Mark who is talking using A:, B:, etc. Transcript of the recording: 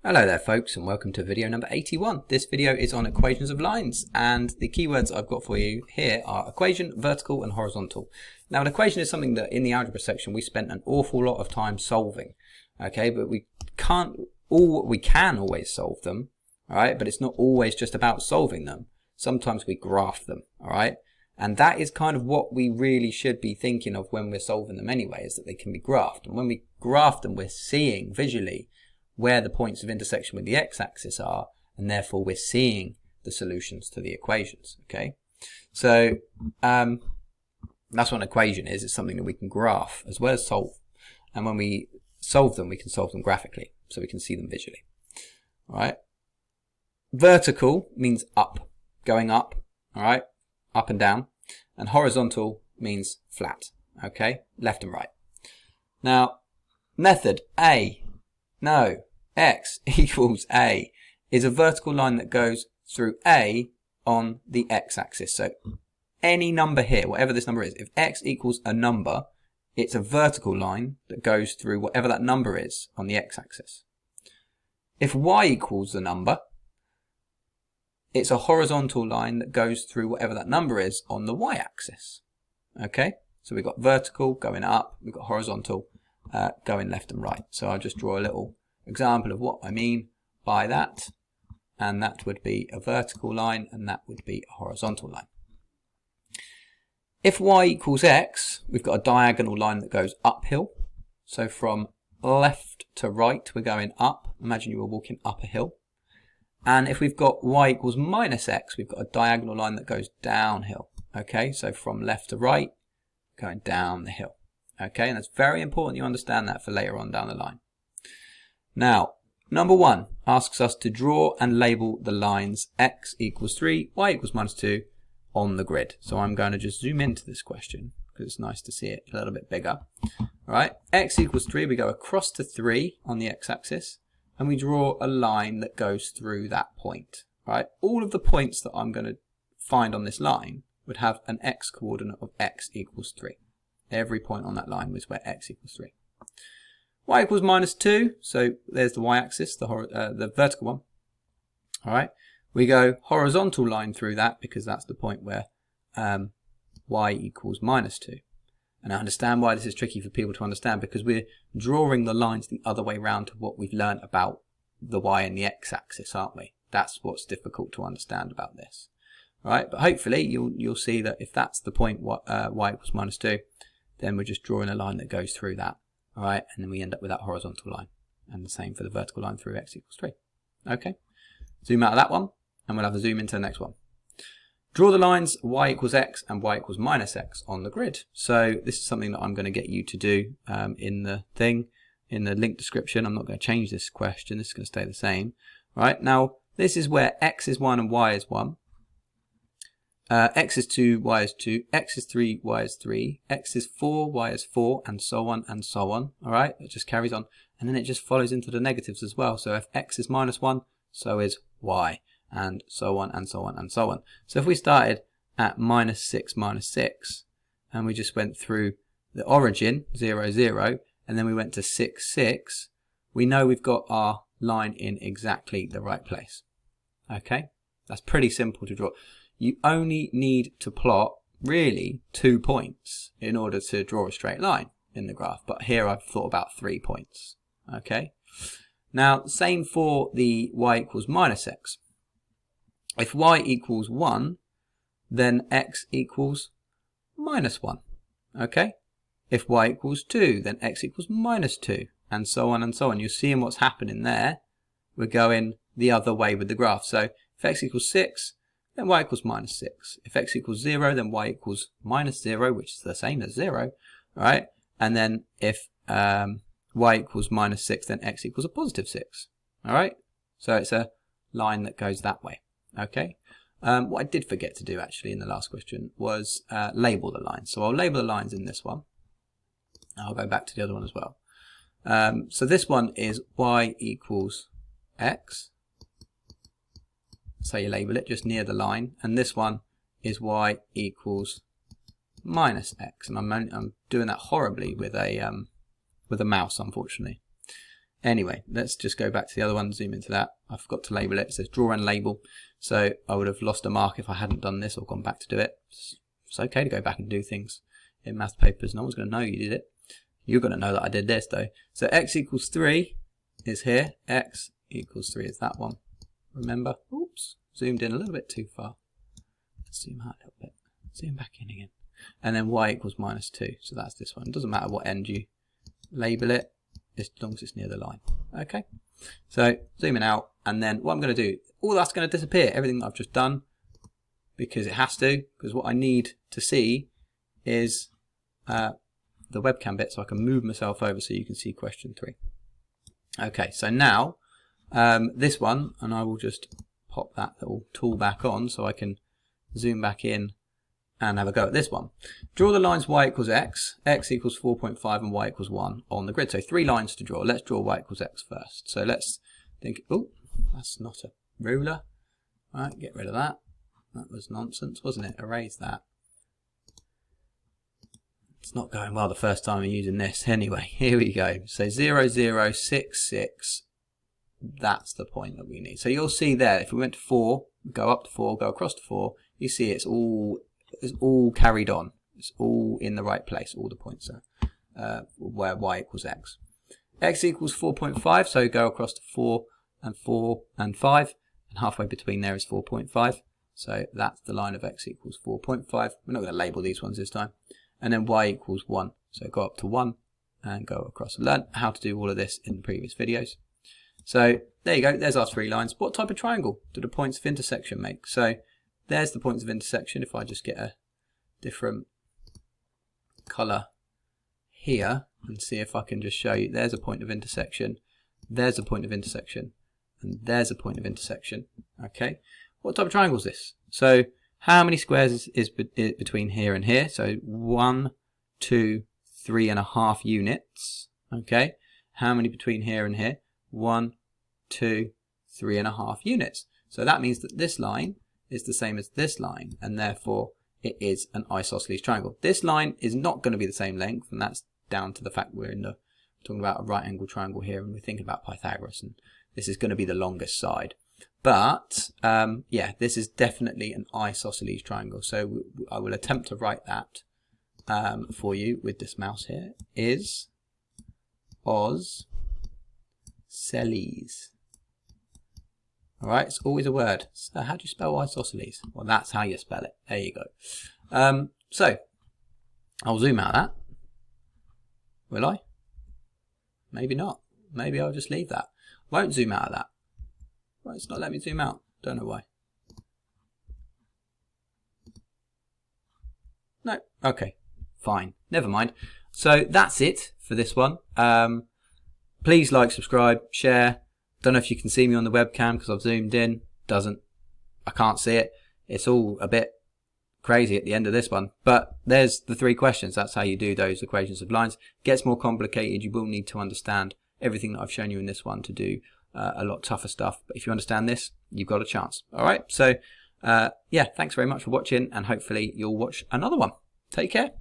A: Hello there folks, and welcome to video number 81. This video is on equations of lines, and the keywords I've got for you here are equation, vertical and horizontal. Now an equation is something that in the algebra section we spent an awful lot of time solving, okay, but we can always solve them, alright, but it's not always just about solving them. Sometimes we graph them, alright, and that is kind of what we really should be thinking of when we're solving them anyway, is that they can be graphed. And when we graph them, we're seeing visually where the points of intersection with the x-axis are, and therefore we're seeing the solutions to the equations. Okay, so that's what an equation is. It's something that we can graph as well as solve, and when we solve them, we can solve them graphically, so we can see them visually. All right. Vertical means up, going up. All right, up and down, and horizontal means flat. Okay, left and right. Now, method A. No, x equals a is a vertical line that goes through a on the x-axis. So any number here, whatever this number is, if x equals a number, it's a vertical line that goes through whatever that number is on the x-axis. If y equals the number, it's a horizontal line that goes through whatever that number is on the y-axis. Okay, so we've got vertical going up, we've got horizontal going left and right. So I'll just draw a little example of what I mean by that, and that would be a vertical line and that would be a horizontal line. If y equals x, we've got a diagonal line that goes uphill. So from left to right we're going up. Imagine you were walking up a hill. And if we've got y equals minus x, we've got a diagonal line that goes downhill. Okay, so from left to right, going down the hill. Okay, and that's very important you understand that for later on down the line. Now, number 1 asks us to draw and label the lines x equals 3, y equals minus 2 on the grid. So I'm going to just zoom into this question because it's nice to see it a little bit bigger. All right, x equals 3, we go across to 3 on the x-axis and we draw a line that goes through that point. All right, all of the points that I'm going to find on this line would have an x coordinate of x equals 3. Every point on that line was where x equals 3. Y equals minus 2, so there's the y-axis, the vertical one. All right, we go horizontal line through that because that's the point where y equals minus 2. And I understand why this is tricky for people to understand, because we're drawing the lines the other way round to what we've learned about the y and the x-axis, aren't we? That's what's difficult to understand about this. All right, but hopefully you'll see that if that's the point y equals minus 2, then we're just drawing a line that goes through that, all right, and then we end up with that horizontal line, and the same for the vertical line through x equals 3. Okay, zoom out of that one, and we'll have a zoom into the next one. Draw the lines y equals x and y equals minus x on the grid. So this is something that I'm going to get you to do in the link description. I'm not going to change this question, this is going to stay the same. All right, now this is where x is 1 and y is 1. X is 2, y is 2, x is 3, y is 3, x is 4, y is 4, and so on and so on. All right, it just carries on, and then it just follows into the negatives as well. So if x is minus 1, so is y, and so on and so on and so on. So if we started at minus 6, and we just went through the origin, 0, 0, and then we went to 6, 6, we know we've got our line in exactly the right place. Okay, that's pretty simple to draw. You only need to plot really 2 points in order to draw a straight line in the graph, but here I've thought about 3 points. Okay, now same for the y equals minus x. If y equals 1, then x equals minus 1. Okay, if y equals 2, then x equals minus 2, and so on and so on. You're seeing what's happening there. We're going the other way with the graph. So if x equals 6, then y equals minus 6. If x equals 0, then y equals minus 0, which is the same as 0, right? And then if y equals minus 6, then x equals a positive 6, all right? So it's a line that goes that way, okay? What I did forget to do actually in the last question was label the lines. So I'll label the lines in this one. I'll go back to the other one as well. So this one is y equals x. So you label it just near the line, and this one is y equals minus x, and I'm doing that horribly with a mouse, unfortunately. Anyway, let's just go back to the other one, zoom into that. I forgot to label it. It says draw and label. So I would have lost a mark if I hadn't done this or gone back to do it. It's okay to go back and do things in math papers. No one's going to know you did it. You're going to know that I did this though. So x equals 3 is here. X equals 3 is that one. Remember? Oops. Zoomed in a little bit too far. Let's zoom out a little bit. Zoom back in again. And then y equals minus 2. So that's this one. It doesn't matter what end you label it, as long as it's near the line. Okay. So zooming out, and then what I'm going to do, all that's going to disappear, everything that I've just done, because it has to, because what I need to see is the webcam bit, so I can move myself over so you can see question 3. Okay, so now this one, and I will just pop that little tool back on so I can zoom back in and have a go at this one. Draw the lines y equals x, x equals 4.5 and y equals 1 on the grid. So 3 lines to draw. Let's draw y equals x first. So let's think, oh, that's not a ruler. All right, get rid of that. That was nonsense, wasn't it? Erase that. It's not going well the first time I'm using this. Anyway, here we go. So 0, 0, 6, 6. That's the point that we need. So you'll see there, if we went to 4, go up to 4, go across to 4, you see it's all carried on. It's all in the right place. All the points are where y equals x. X equals 4.5, so go across to 4 and 5, and halfway between there is 4.5. So that's the line of x equals 4.5. We're not going to label these ones this time. And then y equals 1. So go up to 1 and go across. Learn how to do all of this in previous videos. So there you go. There's our 3 lines. What type of triangle do the points of intersection make? So there's the points of intersection. If I just get a different color here and see if I can just show you, there's a point of intersection, there's a point of intersection, and there's a point of intersection. Okay, what type of triangle is this? So how many squares is between here and here? So 1, 2, 3.5 units. Okay, how many between here and here? 1, 2, 3.5 units. So that means that this line is the same as this line, and therefore it is an isosceles triangle. This line is not going to be the same length, and that's down to the fact we're talking about a right angle triangle here, and we're thinking about Pythagoras, and this is going to be the longest side. But yeah, this is definitely an isosceles triangle. So I will attempt to write that for you with this mouse here. Is os celes. All right, it's always a word. So how do you spell isosceles? Well, that's how you spell it. There you go. So I'll zoom out of that. Will I? Maybe not. Maybe I'll just leave that. Won't zoom out of that. Well, it's not letting me zoom out. Don't know why. No. Okay. Fine. Never mind. So that's it for this one. Please like, subscribe, share. Don't know if you can see me on the webcam because I've zoomed in. I can't see it. It's all a bit crazy at the end of this one. But there's the 3 questions. That's how you do those equations of lines. Gets more complicated. You will need to understand everything that I've shown you in this one to do a lot tougher stuff. But if you understand this, you've got a chance. All right. So yeah, thanks very much for watching, and hopefully you'll watch another one. Take care.